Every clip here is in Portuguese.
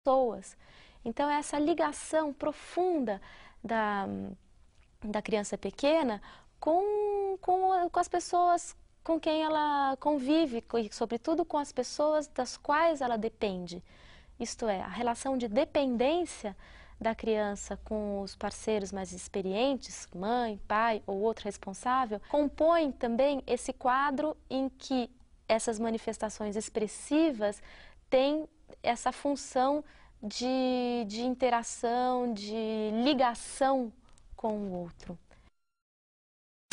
pessoas. Então, essa ligação profunda da criança pequena com as pessoas com quem ela convive, e sobretudo com as pessoas das quais ela depende. Isto é, a relação de dependência da criança com os parceiros mais experientes, mãe, pai ou outro responsável, compõe também esse quadro em que essas manifestações expressivas têm essa função de interação, de ligação com o outro.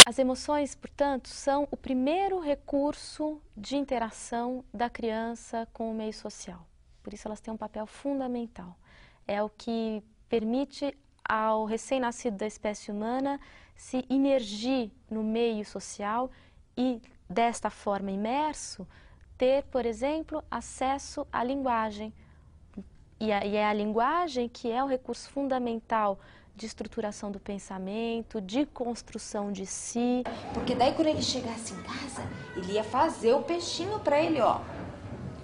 As emoções, portanto, são o primeiro recurso de interação da criança com o meio social. Por isso elas têm um papel fundamental. É o que permite ao recém-nascido da espécie humana se imergir no meio social e, desta forma imerso, ter, por exemplo, acesso à linguagem. E é a linguagem que é o recurso fundamental de estruturação do pensamento, de construção de si. Porque daí quando ele chegasse em casa, ele ia fazer o peixinho pra ele, ó,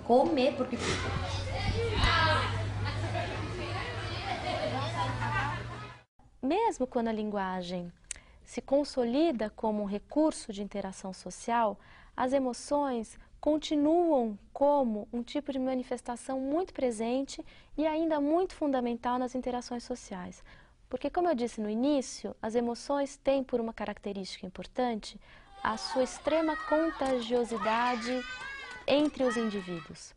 comer, porque... Mesmo quando a linguagem se consolida como um recurso de interação social, as emoções continuam como um tipo de manifestação muito presente e ainda muito fundamental nas interações sociais. Porque, como eu disse no início, as emoções têm por uma característica importante a sua extrema contagiosidade entre os indivíduos.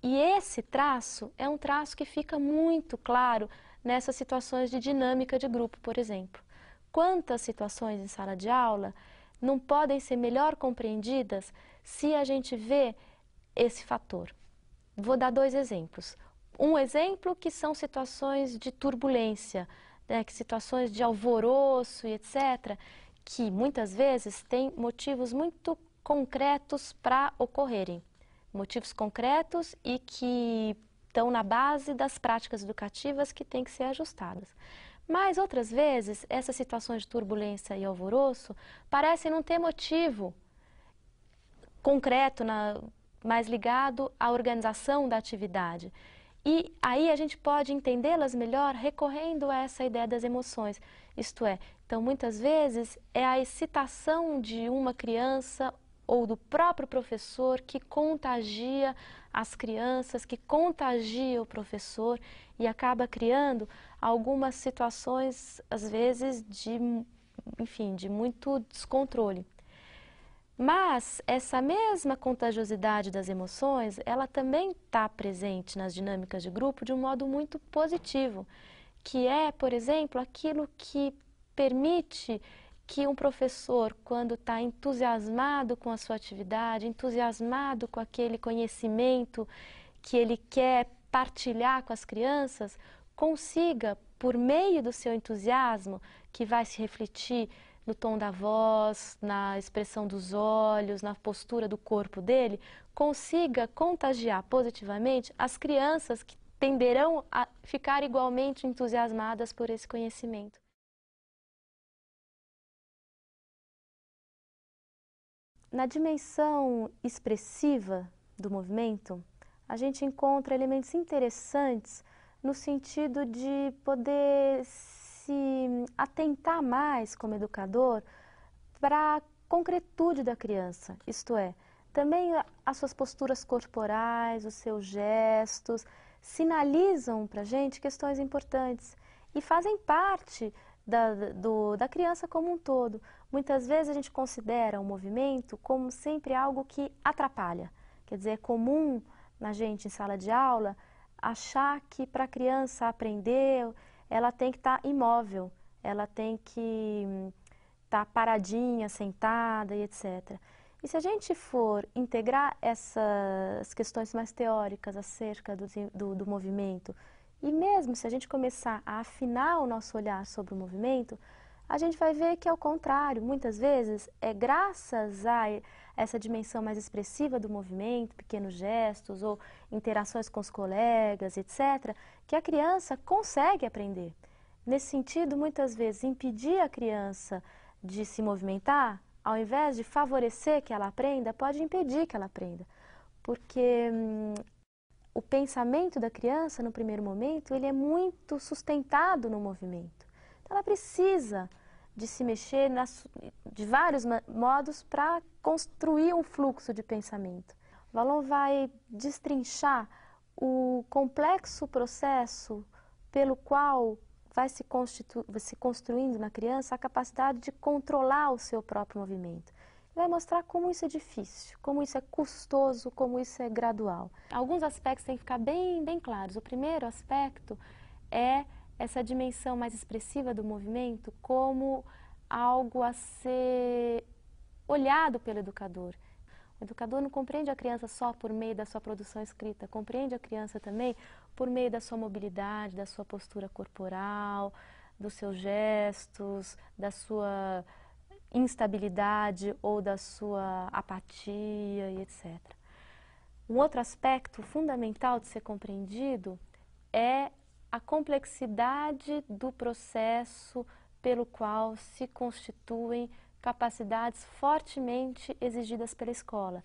E esse traço é um traço que fica muito claro nessas situações de dinâmica de grupo, por exemplo. Quantas situações em sala de aula não podem ser melhor compreendidas se a gente vê esse fator? Vou dar dois exemplos. Um exemplo que são situações de turbulência, né, que situações de alvoroço e etc., que muitas vezes têm motivos muito concretos para ocorrerem. Motivos concretos e que estão na base das práticas educativas que têm que ser ajustadas. Mas outras vezes, essas situações de turbulência e alvoroço parecem não ter motivo concreto, mais ligado à organização da atividade. E aí a gente pode entendê-las melhor recorrendo a essa ideia das emoções. Isto é, então muitas vezes é a excitação de uma criança ou do próprio professor que contagia as crianças, que contagia o professor e acaba criando algumas situações, às vezes, de muito descontrole. Mas essa mesma contagiosidade das emoções, ela também está presente nas dinâmicas de grupo de um modo muito positivo, que é, por exemplo, aquilo que permite que um professor, quando está entusiasmado com a sua atividade, entusiasmado com aquele conhecimento que ele quer partilhar com as crianças, consiga, por meio do seu entusiasmo, que vai se refletir no tom da voz, na expressão dos olhos, na postura do corpo dele, consiga contagiar positivamente as crianças que tenderão a ficar igualmente entusiasmadas por esse conhecimento. Na dimensão expressiva do movimento, a gente encontra elementos interessantes no sentido de poder se atentar mais como educador para a concretude da criança, isto é, também as suas posturas corporais, os seus gestos, sinalizam para a gente questões importantes e fazem parte da criança como um todo. Muitas vezes a gente considera o movimento como sempre algo que atrapalha. Quer dizer, é comum na gente em sala de aula achar que para a criança aprender ela tem que estar imóvel, ela tem que estar paradinha, sentada e etc. E se a gente for integrar essas questões mais teóricas acerca do movimento, e mesmo se a gente começar a afinar o nosso olhar sobre o movimento, a gente vai ver que, ao contrário, muitas vezes é graças a essa dimensão mais expressiva do movimento, pequenos gestos ou interações com os colegas, etc., que a criança consegue aprender. Nesse sentido, muitas vezes, impedir a criança de se movimentar, ao invés de favorecer que ela aprenda, pode impedir que ela aprenda. Porque o pensamento da criança, no primeiro momento, ele é muito sustentado no movimento. Então, ela precisa de se mexer de vários modos para construir um fluxo de pensamento. O Vallon vai destrinchar o complexo processo pelo qual vai se construindo na criança a capacidade de controlar o seu próprio movimento. Vai mostrar como isso é difícil, como isso é custoso, como isso é gradual. Alguns aspectos têm que ficar bem claros. O primeiro aspecto é essa dimensão mais expressiva do movimento como algo a ser olhado pelo educador. O educador não compreende a criança só por meio da sua produção escrita, compreende a criança também por meio da sua mobilidade, da sua postura corporal, dos seus gestos, da sua instabilidade ou da sua apatia e etc. Um outro aspecto fundamental de ser compreendido é a complexidade do processo pelo qual se constituem capacidades fortemente exigidas pela escola.